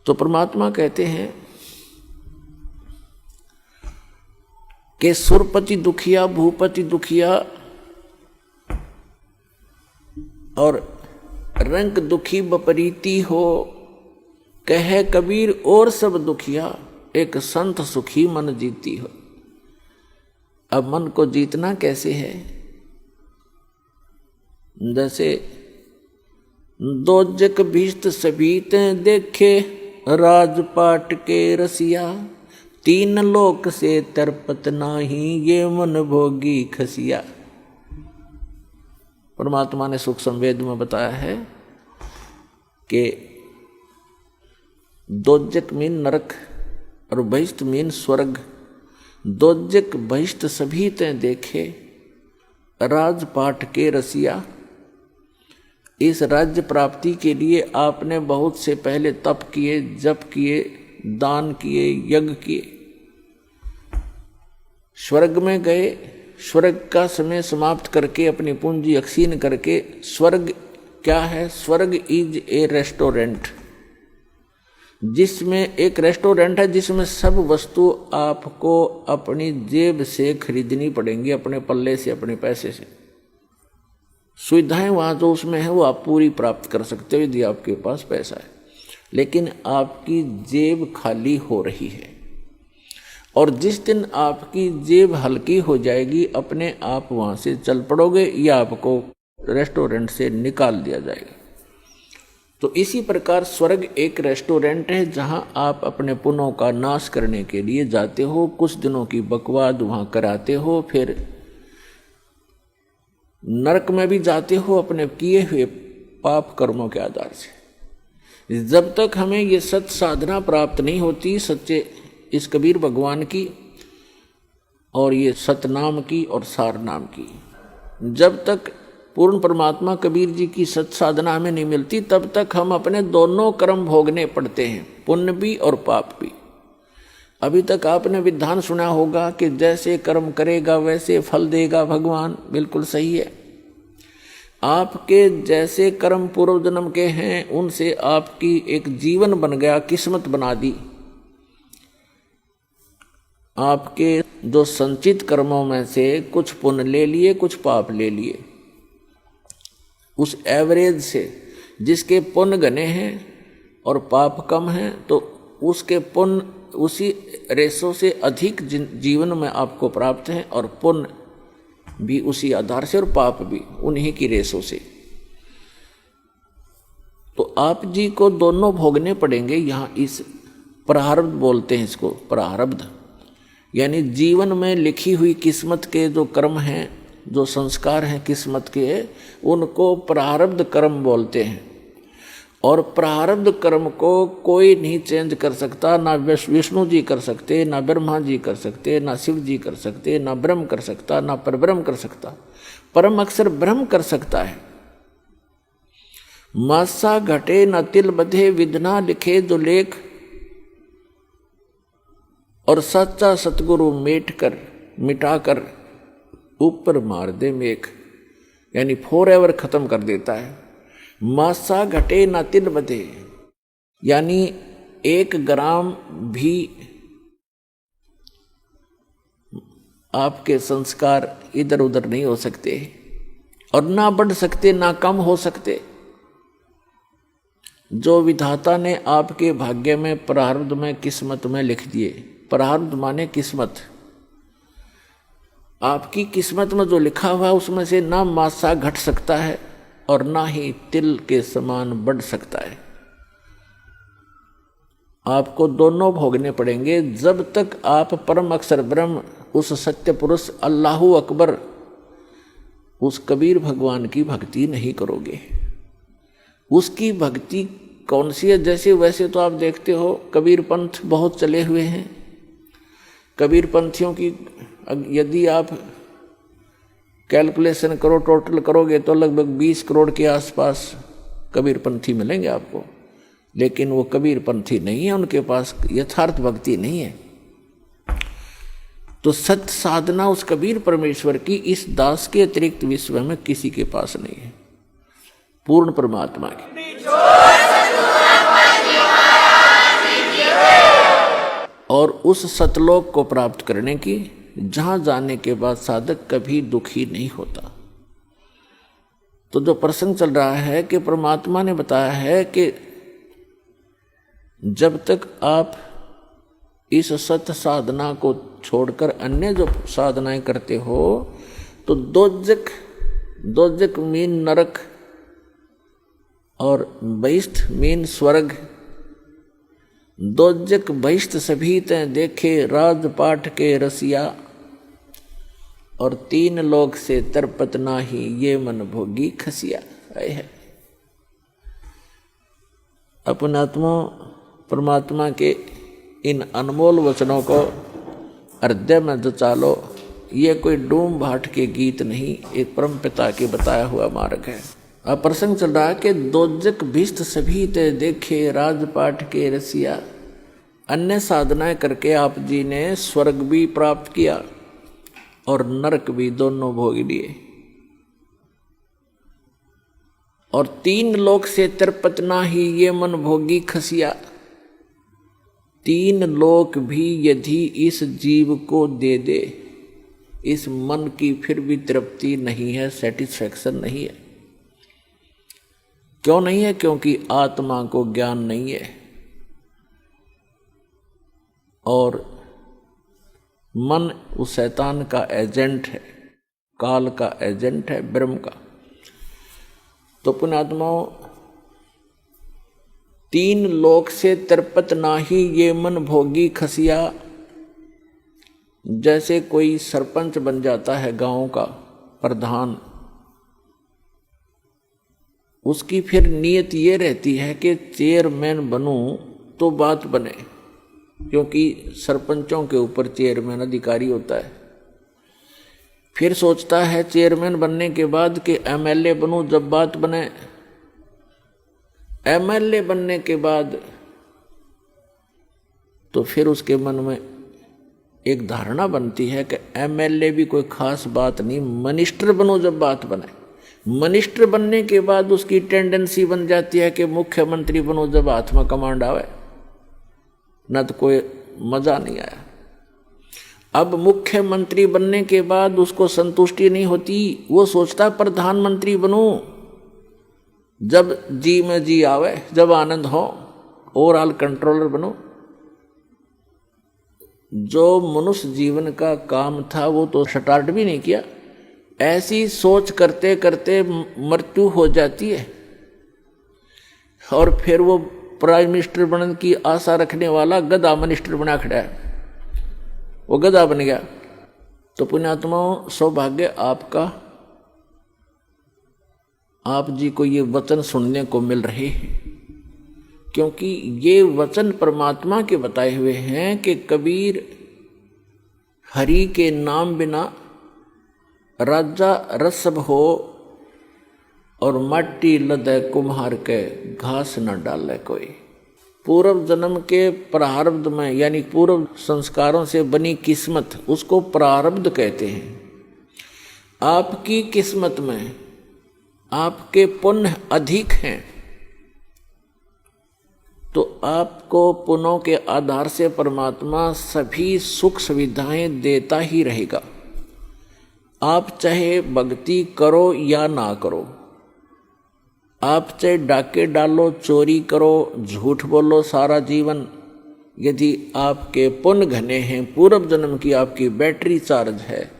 तो परमात्मा कहते हैं कि सुरपति दुखिया, भूपति दुखिया और रंग दुखी बपरीती हो, कहे कबीर और सब दुखिया, एक संत सुखी मन जीती हो। अब मन को जीतना कैसे है? जैसे दोजक भीष्ट सभीते देखे, राजपाट के रसिया, तीन लोक से तरपत नाही, ये मन भोगी खसिया। परमात्मा ने सुख संवेद में बताया है कि दोजक मीन नरक और बहिष्ठ मीन स्वर्ग। दोजक बहिष्ठ सभी ते देखे, राजपाट के रसिया। इस राज्य प्राप्ति के लिए आपने बहुत से पहले तप किए, जप किए, दान किए, यज्ञ किए, स्वर्ग में गए, स्वर्ग का समय समाप्त करके अपनी पूंजी अक्षीण करके, स्वर्ग क्या है? स्वर्ग इज ए रेस्टोरेंट, जिसमें एक रेस्टोरेंट है जिसमें सब वस्तु आपको अपनी जेब से खरीदनी पड़ेंगी, अपने पल्ले से, अपने पैसे से। सुविधाएं वहाँ जो उसमें है वो आप पूरी प्राप्त कर सकते हो यदि आपके पास पैसा है, लेकिन आपकी जेब खाली हो रही है। और जिस दिन आपकी जेब हल्की हो जाएगी, अपने आप वहाँ से चल पड़ोगे या आपको रेस्टोरेंट से निकाल दिया जाएगा। तो इसी प्रकार स्वर्ग एक रेस्टोरेंट है जहाँ आप अपने पुण्यों का नाश करने के लिए जाते हो, कुछ दिनों की बकवाद वहाँ कराते हो, फिर नरक में भी जाते हो अपने किए हुए पाप कर्मों के आधार से। जब तक हमें ये सत साधना प्राप्त नहीं होती, सच्चे इस कबीर भगवान की और ये सतनाम की और सार नाम की, जब तक पूर्ण परमात्मा कबीर जी की सत साधना हमें नहीं मिलती, तब तक हम अपने दोनों कर्म भोगने पड़ते हैं, पुण्य भी और पाप भी। अभी तक आपने विधान सुना होगा कि जैसे कर्म करेगा वैसे फल देगा भगवान। बिल्कुल सही है। आपके जैसे कर्म पूर्व जन्म के हैं, उनसे आपकी एक जीवन बन गया, किस्मत बना दी। आपके जो संचित कर्मों में से कुछ पुण्य ले लिए, कुछ पाप ले लिए। उस एवरेज से जिसके पुण्य घने हैं और पाप कम हैं, तो उसके पुण्य उसी रेशों से अधिक जीवन में आपको प्राप्त है, और पुण्य भी उसी आधार से और पाप भी उन्हीं की रेशों से। तो आप जी को दोनों भोगने पड़ेंगे। यहाँ इस प्रारब्ध बोलते हैं इसको, प्रारब्ध यानी जीवन में लिखी हुई किस्मत के जो कर्म हैं, जो संस्कार हैं किस्मत के, उनको प्रारब्ध कर्म बोलते हैं। और प्रारब्ध कर्म को कोई नहीं चेंज कर सकता, ना विष्णु जी कर सकते, ना ब्रह्मा जी कर सकते, ना शिव जी कर सकते, ना ब्रह्म कर सकता, ना परब्रह्म कर सकता। परम अक्षर ब्रह्म कर सकता है। मासा घटे न तिल बधे, विधना लिखे जो लेख, और सच्चा सतगुरु मेट कर मिटाकर ऊपर मार दे मेघ, यानी फॉरएवर खत्म कर देता है। मासा घटे न तिल बधे, यानी 1 ग्राम भी आपके संस्कार इधर उधर नहीं हो सकते, और ना बढ़ सकते ना कम हो सकते। जो विधाता ने आपके भाग्य में, प्रारब्ध में, किस्मत में लिख दिए, प्रारब्ध माने किस्मत, आपकी किस्मत में जो लिखा हुआ उसमें से ना मासा घट सकता है और ना ही तिल के समान बढ़ सकता है। आपको दोनों भोगने पड़ेंगे जब तक आप परम अक्षर ब्रह्म, उस सत्य पुरुष अल्लाहु अकबर, उस कबीर भगवान की भक्ति नहीं करोगे। उसकी भक्ति कौन सी है? जैसे वैसे तो आप देखते हो कबीर पंथ बहुत चले हुए हैं। कबीर पंथियों की यदि आप कैलकुलेशन करो, टोटल करोगे तो लगभग 20 करोड़ के आसपास कबीर पंथी मिलेंगे आपको। लेकिन वो कबीर पंथी नहीं है, उनके पास यथार्थ भक्ति नहीं है। तो सत्य साधना उस कबीर परमेश्वर की इस दास के अतिरिक्त विश्व में किसी के पास नहीं है, पूर्ण परमात्मा की। और उस सतलोक को प्राप्त करने की, जहां जाने के बाद साधक कभी दुखी नहीं होता। तो जो प्रसंग चल रहा है कि परमात्मा ने बताया है कि जब तक आप इस सत साधना को छोड़कर अन्य जो साधनाएं करते हो तो दोजक मीन नरक और बहिष्ठ मीन स्वर्ग। दोजक बहिष्ठ सभी ते देखे राजपाट के रसिया, और 3 लोक से तरपत नाही ये मन भोगी खसिया। है अपनात्मा परमात्मा के इन अनमोल वचनों को हृदय में जचा लो। ये कोई डूम भाट के गीत नहीं, एक परम पिता के बताया हुआ मार्ग है। अब प्रसंग चल रहा है कि दोजक भिष्ट सभी ते देखे राजपाट के रसिया। अन्य साधनाएं करके आप जी ने स्वर्ग भी प्राप्त किया और नरक भी, दोनों भोग लिए। और 3 लोक से तरपत नाही ये मन भोगी खसिया। 3 लोक भी यदि इस जीव को दे दे, इस मन की फिर भी तृप्ति नहीं है, सेटिस्फैक्शन नहीं है। क्यों नहीं है? क्योंकि आत्मा को ज्ञान नहीं है और मन उस शैतान का एजेंट है, काल का एजेंट है, ब्रह्म का। तो पुण्यात्माओं, 3 लोक से तरपत नाही ये मन भोगी खसिया। जैसे कोई सरपंच बन जाता है गांव का प्रधान, उसकी फिर नीयत ये रहती है कि चेयरमैन बनूं तो बात बने, क्योंकि सरपंचों के ऊपर चेयरमैन अधिकारी होता है। फिर सोचता है चेयरमैन बनने के बाद कि एमएलए बनूं जब बात बने। एमएलए बनने के बाद तो फिर उसके मन में एक धारणा बनती है कि एमएलए भी कोई खास बात नहीं, मिनिस्टर बनो जब बात बने। मिनिस्टर बनने के बाद उसकी टेंडेंसी बन जाती है कि मुख्यमंत्री बनो जब हाथ में कमांड आवे, न तो कोई मजा नहीं आया। अब मुख्यमंत्री बनने के बाद उसको संतुष्टि नहीं होती, वो सोचता प्रधानमंत्री बनूं जब जी में जी आवे, जब आनंद हो, ओवरऑल कंट्रोलर बनो। जो मनुष्य जीवन का काम था वो तो स्टार्ट भी नहीं किया। ऐसी सोच करते करते मृत्यु हो जाती है और फिर वो प्राइम मिनिस्टर बनने की आशा रखने वाला गधा मिनिस्टर बना खड़ा है, वो गधा बन गया। तो पुण्यात्माओं, सौभाग्य आपका, आप जी को ये वचन सुनने को मिल रहे हैं, क्योंकि ये वचन परमात्मा के बताए हुए हैं कि कबीर हरि के नाम बिना राजा रसब हो और माटी लदे कुम्हार के घास न डाले कोई। पूर्व जन्म के प्रारब्ध में, यानी पूर्व संस्कारों से बनी किस्मत, उसको प्रारब्ध कहते हैं। आपकी किस्मत में आपके पुण्य अधिक हैं तो आपको पुण्यों के आधार से परमात्मा सभी सुख सुविधाएं देता ही रहेगा। आप चाहे भक्ति करो या ना करो, आप चाहे डाके डालो, चोरी करो, झूठ बोलो सारा जीवन, यदि आपके पुण्य घने हैं, पूर्व जन्म की आपकी बैटरी चार्ज है,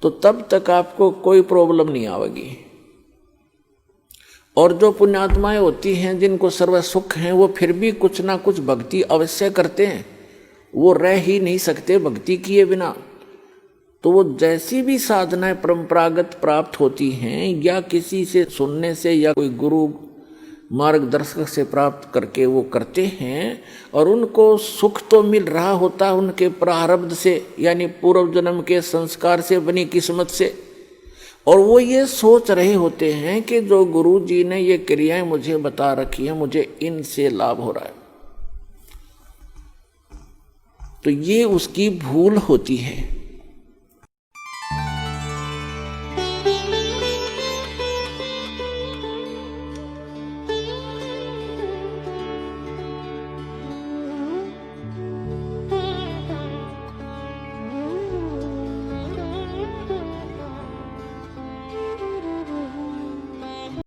तो तब तक आपको कोई प्रॉब्लम नहीं आएगी। और जो पुण्यात्माएं होती हैं जिनको सर्व सुख हैं, वो फिर भी कुछ ना कुछ भक्ति अवश्य करते हैं, वो रह ही नहीं सकते भक्ति किए बिना। तो वो जैसी भी साधनाएं परंपरागत प्राप्त होती हैं या किसी से सुनने से या कोई गुरु मार्गदर्शक से प्राप्त करके वो करते हैं, और उनको सुख तो मिल रहा होता उनके प्रारब्ध से, यानी पूर्व जन्म के संस्कार से बनी किस्मत से। और वो ये सोच रहे होते हैं कि जो गुरु जी ने ये क्रियाएं मुझे बता रखी हैं, मुझे इनसे लाभ हो रहा है। तो ये उसकी भूल होती है।